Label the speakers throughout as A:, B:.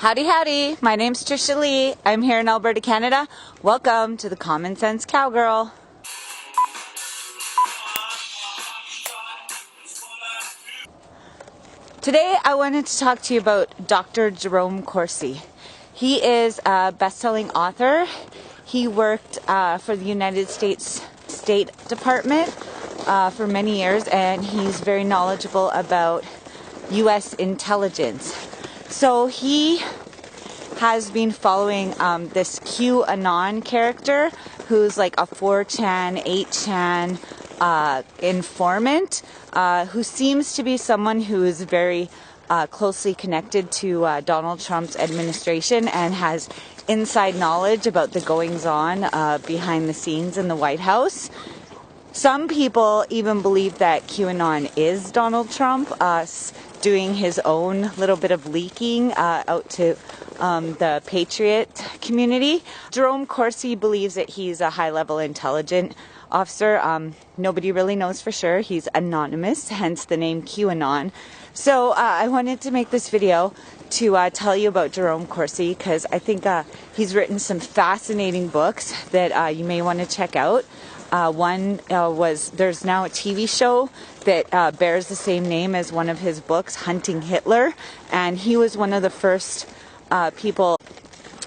A: Howdy, howdy. My name's Trisha Lee. I'm here in Alberta, Canada. Welcome to the Common Sense Cowgirl. Today I wanted to talk to you about Dr. Jerome Corsi. He is a best-selling author. He worked for the United States State Department for many years, and he's very knowledgeable about U.S. intelligence. So he has been following this Qanon character who's like a 4chan, 8chan informant who seems to be someone who is very closely connected to Donald Trump's administration and has inside knowledge about the goings-on behind the scenes in the White House. Some people even believe that QAnon is Donald Trump doing his own little bit of leaking out to the Patriot community. Jerome Corsi believes that he's a high-level intelligent officer. Nobody really knows for sure. He's anonymous, hence the name QAnon. So I wanted to make this video to tell you about Jerome Corsi because I think he's written some fascinating books that you may want to check out. One was, there's now a TV show that bears the same name as one of his books, Hunting Hitler, and he was one of the first people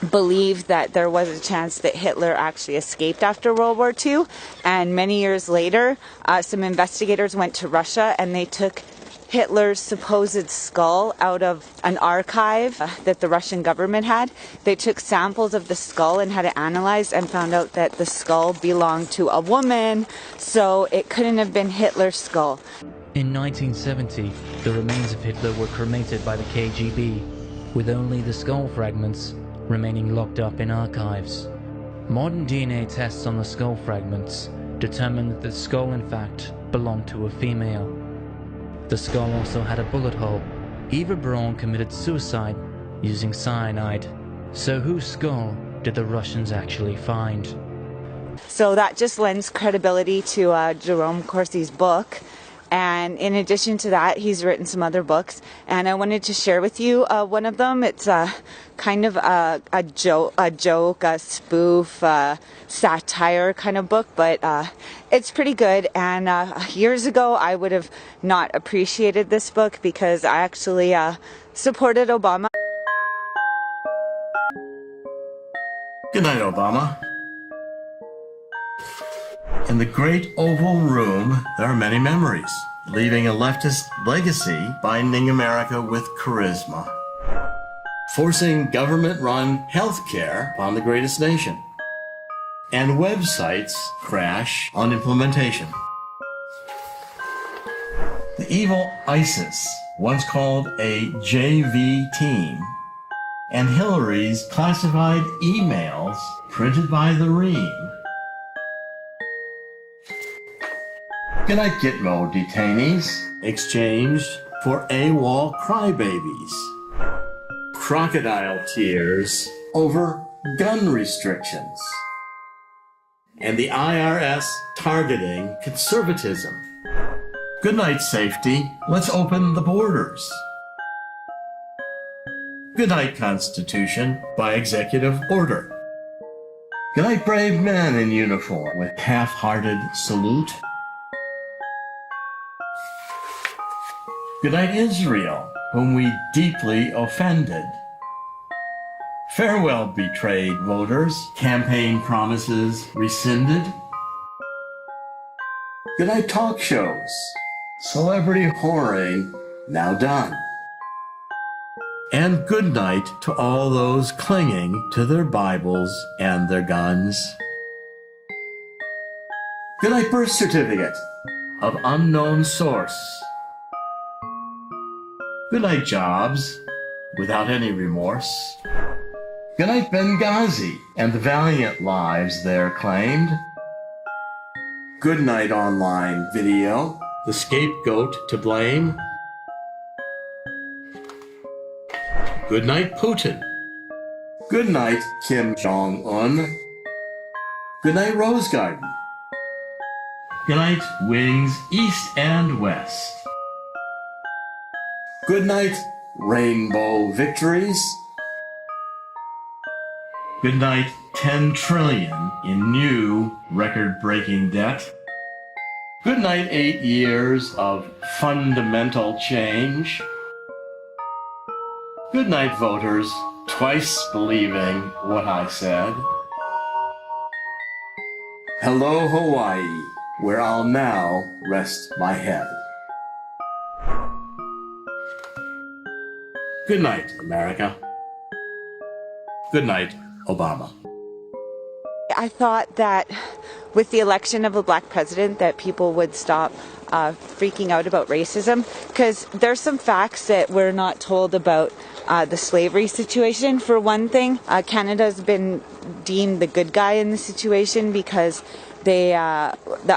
A: believed that there was a chance that Hitler actually escaped after World War II, and many years later some investigators went to Russia and they took Hitler's supposed skull out of an archive that the Russian government had. They took samples of the skull and had it analyzed and found out that the skull belonged to a woman, so it couldn't have been Hitler's skull.
B: In 1970, the remains of Hitler were cremated by the KGB, with only the skull fragments remaining locked up in archives. Modern DNA tests on the skull fragments determined that the skull in fact belonged to a female. The skull also had a bullet hole. Eva Braun committed suicide using cyanide. So whose skull did the Russians actually find?
A: So that just lends credibility to Jerome Corsi's book. And in addition to that, he's written some other books, and I wanted to share with you one of them. It's kind of a joke, a spoof, satire kind of book, but it's pretty good. And years ago, I would have not appreciated this book because I actually supported Obama.
C: Good night, Obama. In the great Oval Room, there are many memories, leaving a leftist legacy binding America with charisma, forcing government-run healthcare upon the greatest nation, and websites crash on implementation. The evil ISIS, once called a JV team, and Hillary's classified emails printed by the Ream. Good night, Gitmo detainees, exchanged for AWOL crybabies. Crocodile tears over gun restrictions. And the IRS targeting conservatism. Good night, safety. Let's open the borders. Good night, Constitution, by executive order. Good night, brave men in uniform with half-hearted salute. Good night, Israel, whom we deeply offended. Farewell, betrayed voters, campaign promises rescinded. Good night, talk shows, celebrity whoring now done. And good night to all those clinging to their Bibles and their guns. Good night, birth certificate of unknown source. Good night, jobs, without any remorse. Good night, Benghazi, and the valiant lives there claimed. Good night, online video, the scapegoat to blame. Good night, Putin. Good night, Kim Jong-un. Good night, Rose Garden. Good night, wings east and west. Good night, rainbow victories. Good night, 10 trillion in new record-breaking debt. Good night, 8 years of fundamental change. Good night, voters, twice believing what I said. Hello, Hawaii, where I'll now rest my head. Good night, America. Good night, Obama.
A: I thought that with the election of a black president that people would stop freaking out about racism, because there's some facts that we're not told about the slavery situation. For one thing, Canada's been deemed the good guy in the situation because the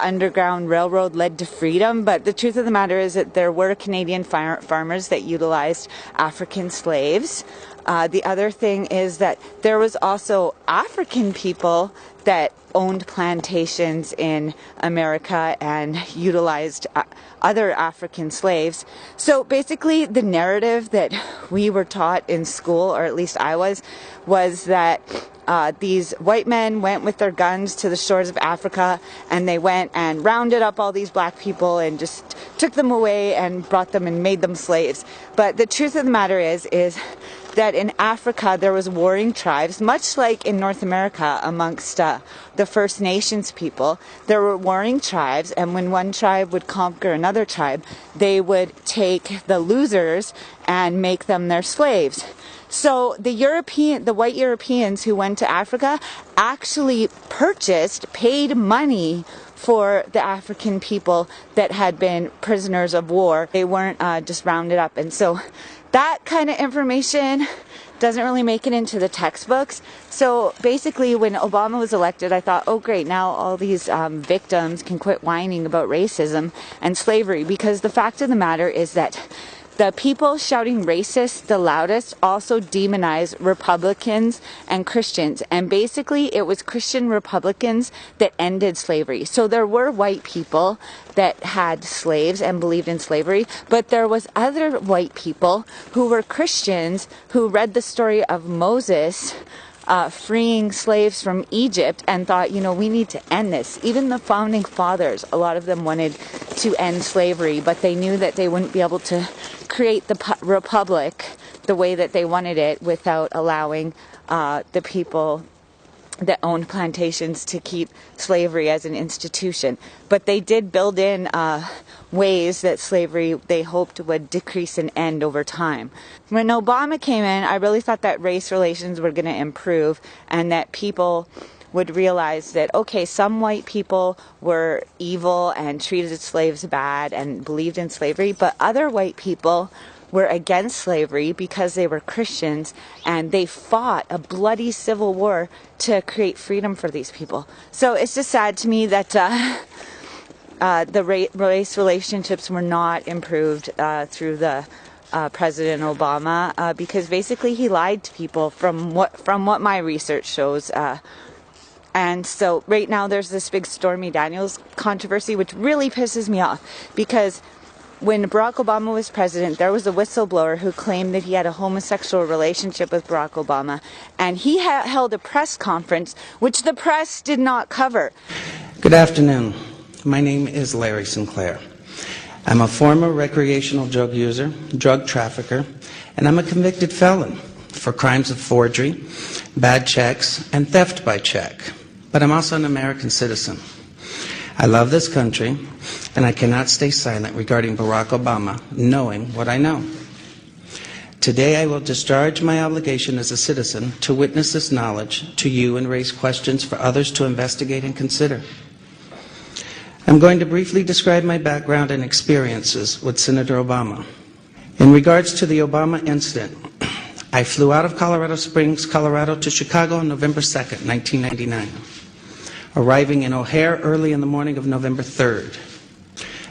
A: Underground Railroad led to freedom, but the truth of the matter is that there were Canadian farmers that utilized African slaves. The other thing is that there was also African people that owned plantations in America and utilized other African slaves. So basically the narrative that we were taught in school, or at least I was that these white men went with their guns to the shores of Africa and they went and rounded up all these black people and just took them away and brought them and made them slaves. But the truth of the matter is that in Africa there was warring tribes, much like in North America amongst the First Nations people. There were warring tribes, and when one tribe would conquer another tribe, they would take the losers and make them their slaves. So the white Europeans who went to Africa actually paid money for the African people that had been prisoners of war. They weren't just rounded up. And so that kind of information doesn't really make it into the textbooks. So basically when Obama was elected, I thought, oh great, now all these victims can quit whining about racism and slavery, because the fact of the matter is that the people shouting racist the loudest also demonize Republicans and Christians. And basically it was Christian Republicans that ended slavery. So there were white people that had slaves and believed in slavery, but there was other white people who were Christians who read the story of Moses freeing slaves from Egypt and thought, we need to end this. Even the founding fathers, a lot of them wanted to end slavery, but they knew that they wouldn't be able to create the republic the way that they wanted it without allowing the people that owned plantations to keep slavery as an institution. But they did build in ways that slavery they hoped would decrease and end over time. When Obama came in, I really thought that race relations were going to improve and that people would realize that, okay, some white people were evil and treated slaves bad and believed in slavery, but other white people were against slavery because they were Christians and they fought a bloody civil war to create freedom for these people. So it's just sad to me that the race relationships were not improved through the President Obama because basically he lied to people from what my research shows. And so right now there's this big Stormy Daniels controversy, which really pisses me off because when Barack Obama was president, there was a whistleblower who claimed that he had a homosexual relationship with Barack Obama, and he held a press conference, which the press did not cover.
D: Good afternoon. My name is Larry Sinclair. I'm a former recreational drug user, drug trafficker, and I'm a convicted felon for crimes of forgery, bad checks, and theft by check. But I'm also an American citizen. I love this country, and I cannot stay silent regarding Barack Obama, knowing what I know. Today I will discharge my obligation as a citizen to witness this knowledge to you and raise questions for others to investigate and consider. I'm going to briefly describe my background and experiences with Senator Obama. In regards to the Obama incident, I flew out of Colorado Springs, Colorado to Chicago on November 2nd, 1999. Arriving in O'Hare early in the morning of November 3rd.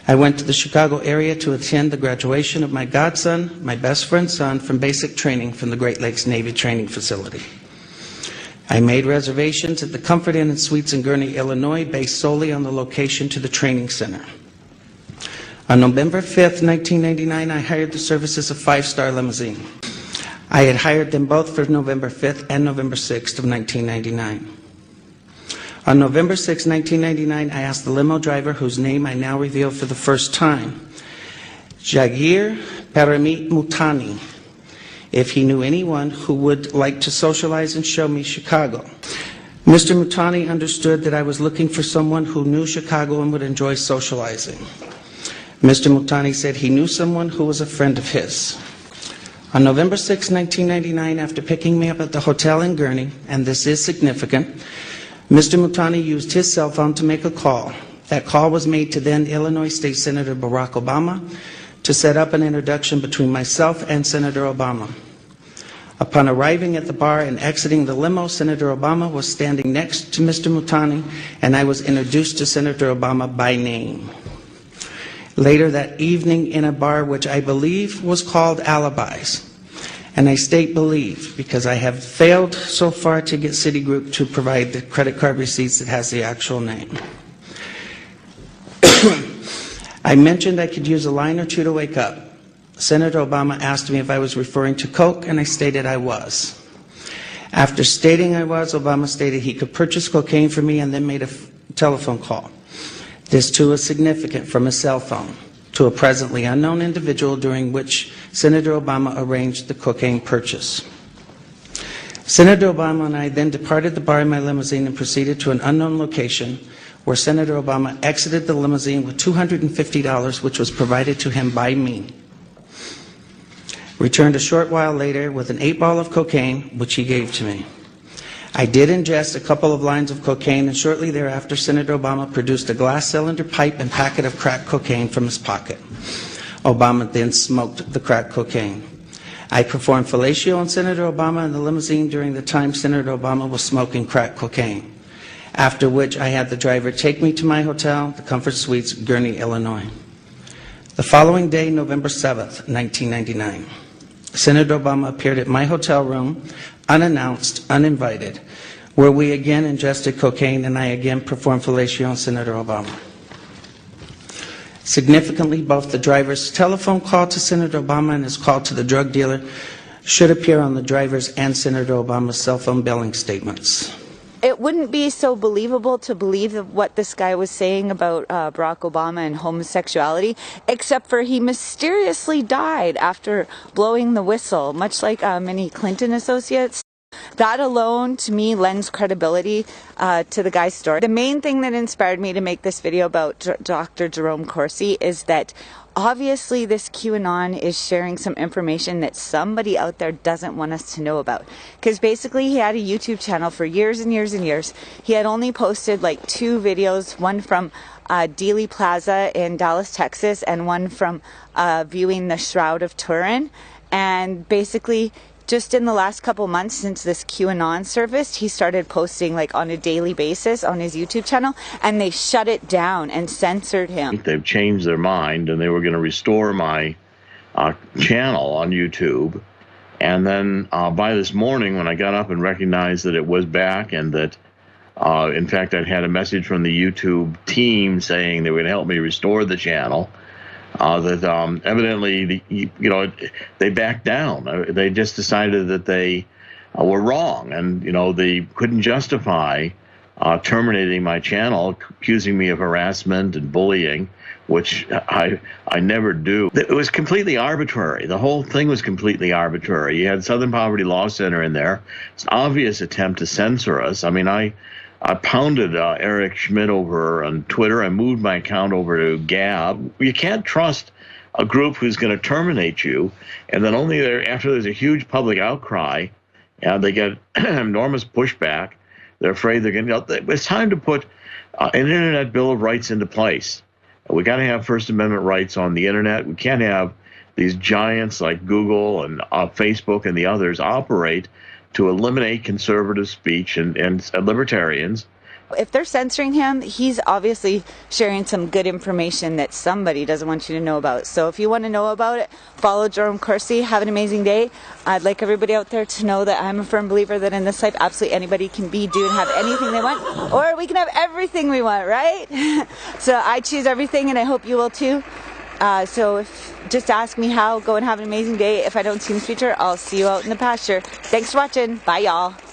D: I went to the Chicago area to attend the graduation of my godson, my best friend's son, from basic training from the Great Lakes Navy Training Facility. I made reservations at the Comfort Inn and Suites in Gurnee, Illinois, based solely on the location to the training center. On November 5th, 1999, I hired the services of Five Star Limousine. I had hired them both for November 5th and November 6th of 1999. On November 6, 1999, I asked the limo driver, whose name I now reveal for the first time, Jagir Paramit Mutani, if he knew anyone who would like to socialize and show me Chicago. Mr. Mutani understood that I was looking for someone who knew Chicago and would enjoy socializing. Mr. Mutani said he knew someone who was a friend of his. On November 6, 1999, after picking me up at the hotel in Gurnee, and this is significant, Mr. Mutani used his cell phone to make a call. That call was made to then Illinois State Senator Barack Obama to set up an introduction between myself and Senator Obama. Upon arriving at the bar and exiting the limo, Senator Obama was standing next to Mr. Mutani, and I was introduced to Senator Obama by name. Later that evening in a bar which I believe was called Alibis, and I state believe because I have failed so far to get Citigroup to provide the credit card receipts that has the actual name. I mentioned I could use a line or two to wake up. Senator Obama asked me if I was referring to coke, and I stated I was. After stating I was, Obama stated he could purchase cocaine for me and then made a telephone call. This too is significant, from a cell phone to a presently unknown individual, during which Senator Obama arranged the cocaine purchase. Senator Obama and I then departed the bar in my limousine and proceeded to an unknown location where Senator Obama exited the limousine with $250, which was provided to him by me. Returned a short while later with an 8-ball of cocaine, which he gave to me. I did ingest a couple of lines of cocaine, and shortly thereafter, Senator Obama produced a glass cylinder pipe and packet of crack cocaine from his pocket. Obama then smoked the crack cocaine. I performed fellatio on Senator Obama in the limousine during the time Senator Obama was smoking crack cocaine, after which I had the driver take me to my hotel, the Comfort Suites, Gurnee, Illinois. The following day, November 7th, 1999, Senator Obama appeared at my hotel room, unannounced, uninvited, where we again ingested cocaine, and I again performed fellatio on Senator Obama. Significantly, both the driver's telephone call to Senator Obama and his call to the drug dealer should appear on the driver's and Senator Obama's cell phone billing statements.
A: It wouldn't be so believable to believe what this guy was saying about Barack Obama and homosexuality, except for he mysteriously died after blowing the whistle, much like many Clinton associates. That alone, to me, lends credibility to the guy's story. The main thing that inspired me to make this video about Dr. Jerome Corsi is that obviously this QAnon is sharing some information that somebody out there doesn't want us to know about. Because basically he had a YouTube channel for years and years and years. He had only posted like 2 videos, one from Dealey Plaza in Dallas, Texas, and one from viewing the Shroud of Turin. And basically, just in the last couple months since this QAnon surfaced, he started posting like on a daily basis on his YouTube channel, and they shut it down and censored him.
E: They've changed their mind, and they were going to restore my channel on YouTube. And then by this morning, when I got up and recognized that it was back, and that in fact I'd had a message from the YouTube team saying they would help me restore the channel, that evidently, they backed down. They just decided that they were wrong, and they couldn't justify terminating my channel, accusing me of harassment and bullying, which I never do. It was completely arbitrary. The whole thing was completely arbitrary. You had Southern Poverty Law Center in there. It's an obvious attempt to censor us. I mean, I pounded Eric Schmidt over on Twitter. I moved my account over to Gab. You can't trust a group who's going to terminate you, and then only after there's a huge public outcry, they get enormous pushback. They're afraid they're going to. It's time to put an Internet Bill of Rights into place. We got to have First Amendment rights on the Internet. We can't have these giants like Google and Facebook and the others operate to eliminate conservative speech and libertarians.
A: If they're censoring him, he's obviously sharing some good information that somebody doesn't want you to know about. So if you want to know about it, follow Jerome Corsi. Have an amazing day. I'd like everybody out there to know that I'm a firm believer that in this life, absolutely anybody can be, do, and have anything they want, or we can have everything we want, right? So I choose everything, and I hope you will too. So if just ask me how. Go and have an amazing day. If I don't see you in the future, I'll see you out in the pasture. Thanks for watching. Bye, y'all.